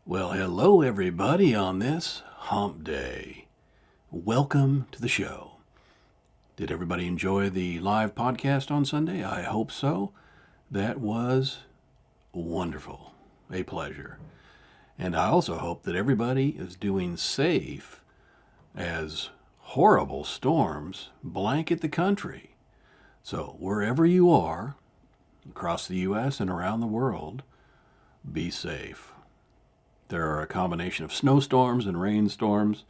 Well, hello everybody on this hump day. Welcome to the show. Did everybody enjoy the live podcast on Sunday? I hope so. That was wonderful. A pleasure. And I also hope that everybody is doing safe as horrible storms blanket the country. So, wherever you are, across the U.S. and around the world, be safe. There are a combination of snowstorms and rainstorms,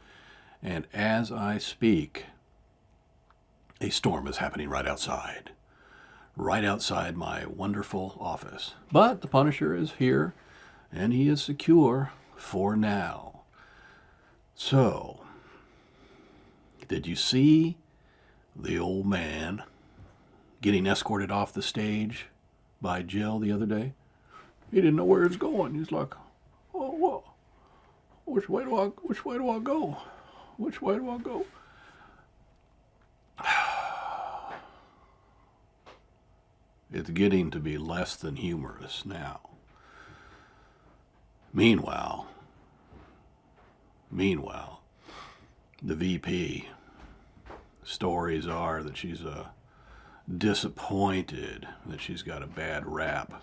and as I speak, a storm is happening right outside my wonderful office. But the Punisher is here, and he is secure for now. So, did you see the old man getting escorted off the stage by Jill the other day? He didn't know where he was going. He's like, oh, well, which way do I go? Which way do I go? It's getting to be less than humorous now. Meanwhile, the VP, stories are that she's disappointed that she's got a bad rap.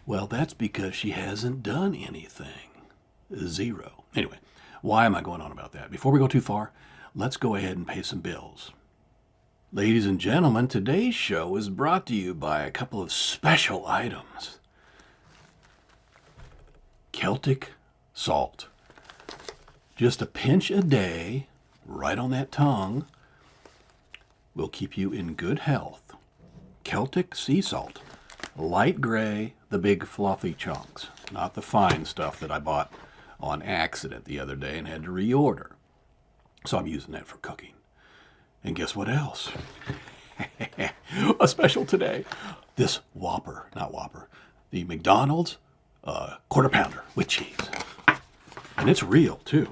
Well, that's because she hasn't done anything. Zero. Anyway, why am I going on about that? Before we go too far, let's go ahead and pay some bills. Ladies and gentlemen, today's show is brought to you by a couple of special items. Celtic salt. Just a pinch a day, right on that tongue, will keep you in good health. Celtic sea salt. Light gray, the big fluffy chunks, not the fine stuff that I bought on accident the other day and had to reorder. So I'm using that for cooking. And guess what else? A special today. This the McDonald's quarter pounder with cheese. And it's real too.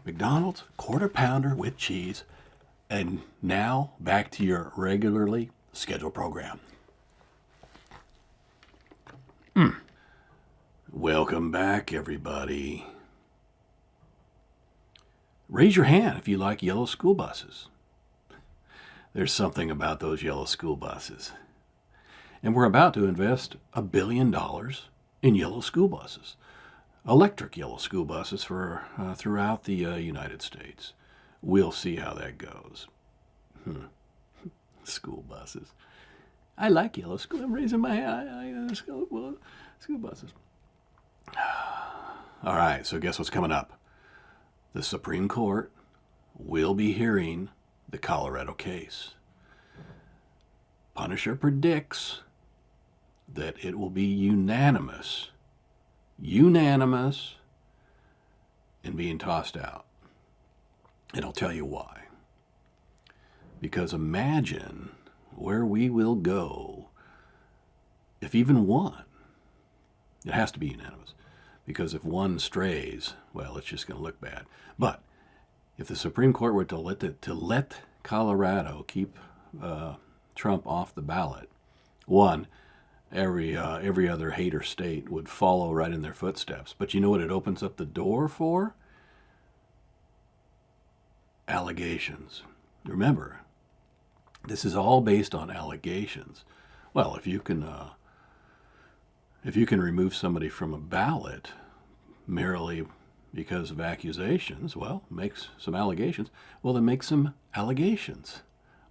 McDonald's quarter pounder with cheese. And now back to your regularly scheduled program. Welcome back, everybody. Raise your hand if you like yellow school buses. There's something about those yellow school buses. And we're about to invest $1 billion in yellow school buses. Electric yellow school buses for throughout the United States. We'll see how that goes. School buses. I like yellow school. I'm raising my hand. I like school buses. All right, so guess what's coming up? The Supreme Court will be hearing the Colorado case. Punisher predicts that it will be unanimous in being tossed out. And I'll tell you why. Because imagine where we will go if even one. It has to be unanimous. Because if one strays, well, it's just going to look bad. But if the Supreme Court were to let Colorado keep Trump off the ballot, one, every other hater state would follow right in their footsteps. But you know what it opens up the door for? Allegations. Remember, this is all based on allegations. Well, if you can remove somebody from a ballot merely because of accusations, well, makes some allegations. Well, then make some allegations.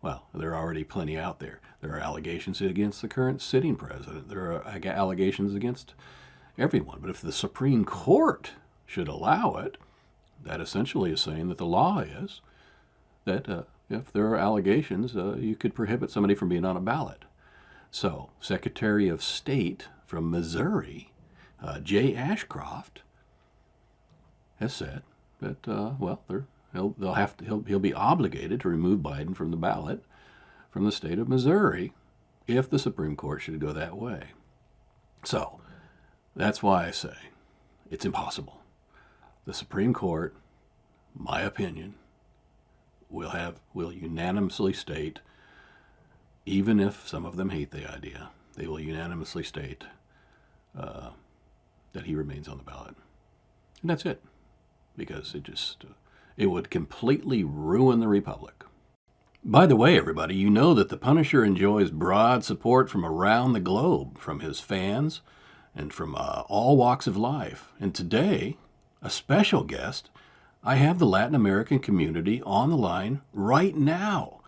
Well, there are already plenty out there. There are allegations against the current sitting president. There are allegations against everyone. But if the Supreme Court should allow it, that essentially is saying that the law is that if there are allegations, you could prohibit somebody from being on a ballot. So, Secretary of State from Missouri, Jay Ashcroft, has said that he'll be obligated to remove Biden from the ballot from the state of Missouri if the Supreme Court should go that way. So, that's why I say it's impossible. The Supreme Court, my opinion, will unanimously state, even if some of them hate the idea, they will unanimously state that he remains on the ballot. And that's it. Because it would completely ruin the Republic. By the way, everybody, you know that the Punisher enjoys broad support from around the globe, from his fans and from all walks of life. And today, a special guest, I have the Latin American community on the line right now.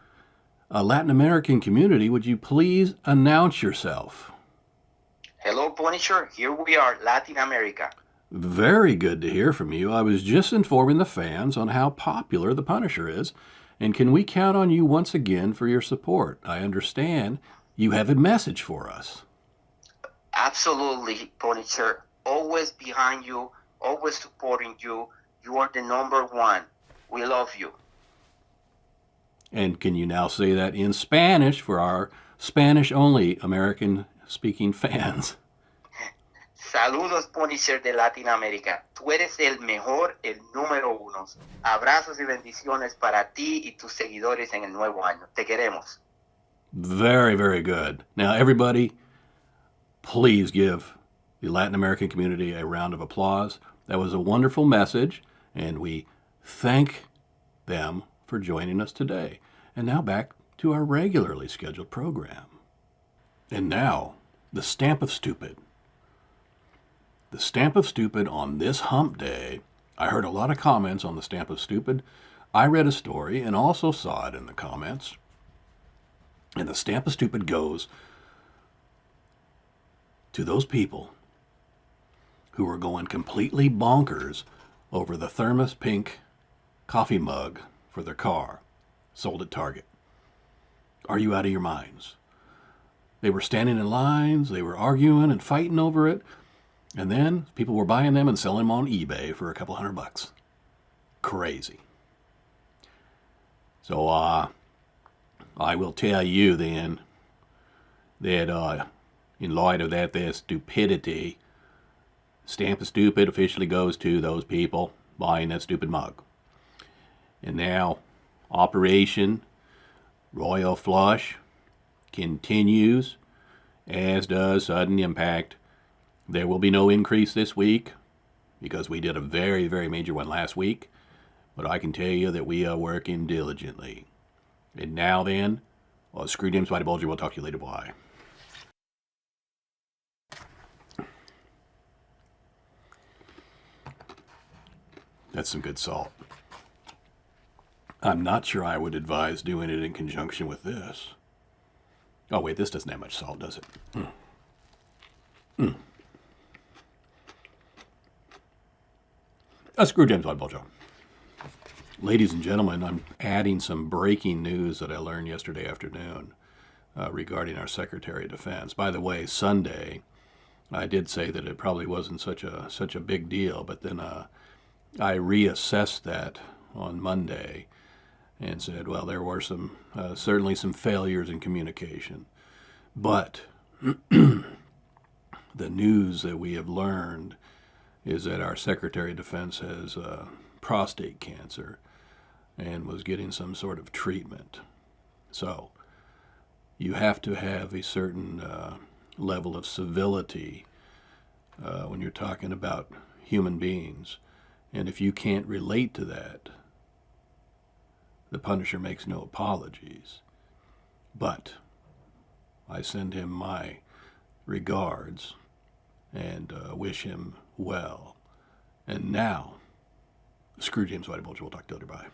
Latin American community, would you please announce yourself? Hello, Punisher. Here we are, Latin America. Very good to hear from you. I was just informing the fans on how popular the Punisher is, and can we count on you once again for your support? I understand you have a message for us. Absolutely, Punisher. Always behind you, always supporting you. You are the number one. We love you. And can you now say that in Spanish for our Spanish-only American-speaking fans? Saludos, Punisher de Latinoamérica. Tú eres el mejor, el número uno. Abrazos y bendiciones para ti y tus seguidores en el nuevo año. Te queremos. Very, very good. Now, everybody, please give the Latin American community a round of applause. That was a wonderful message, and we thank them for joining us today. And now back to our regularly scheduled program. And now, the Stamp of Stupid. The Stamp of Stupid on this hump day. I heard a lot of comments on the Stamp of Stupid. I read a story and also saw it in the comments. And the Stamp of Stupid goes to those people who are going completely bonkers over the Thermos Pink coffee mug for their car, sold at Target. Are you out of your minds? They were standing in lines, they were arguing and fighting over it, and then people were buying them and selling them on eBay for a couple $100. Crazy. So I will tell you then that in light of that their stupidity, Stamp of Stupid officially goes to those people buying that stupid mug. And now Operation Royal Flush continues, as does Sudden Impact. There will be no increase this week because we did a very, very major one last week. But I can tell you that we are working diligently. And now then, screw James Whitey Bulger. We'll talk to you later. Bye. That's some good salt. I'm not sure I would advise doing it in conjunction with this. Oh, wait, this doesn't have much salt, does it? Screw James White Bulger. Ladies and gentlemen, I'm adding some breaking news that I learned yesterday afternoon regarding our Secretary of Defense. By the way, Sunday, I did say that it probably wasn't such a big deal, but then I reassessed that on Monday and said, well, there were certainly some failures in communication. But the news that we have learned is that our Secretary of Defense has prostate cancer and was getting some sort of treatment. So you have to have a certain level of civility when you're talking about human beings. And if you can't relate to that, the Punisher makes no apologies. But I send him my regards and wish him well. And now, screw James Whitey Bulger. We'll talk to you later. Bye.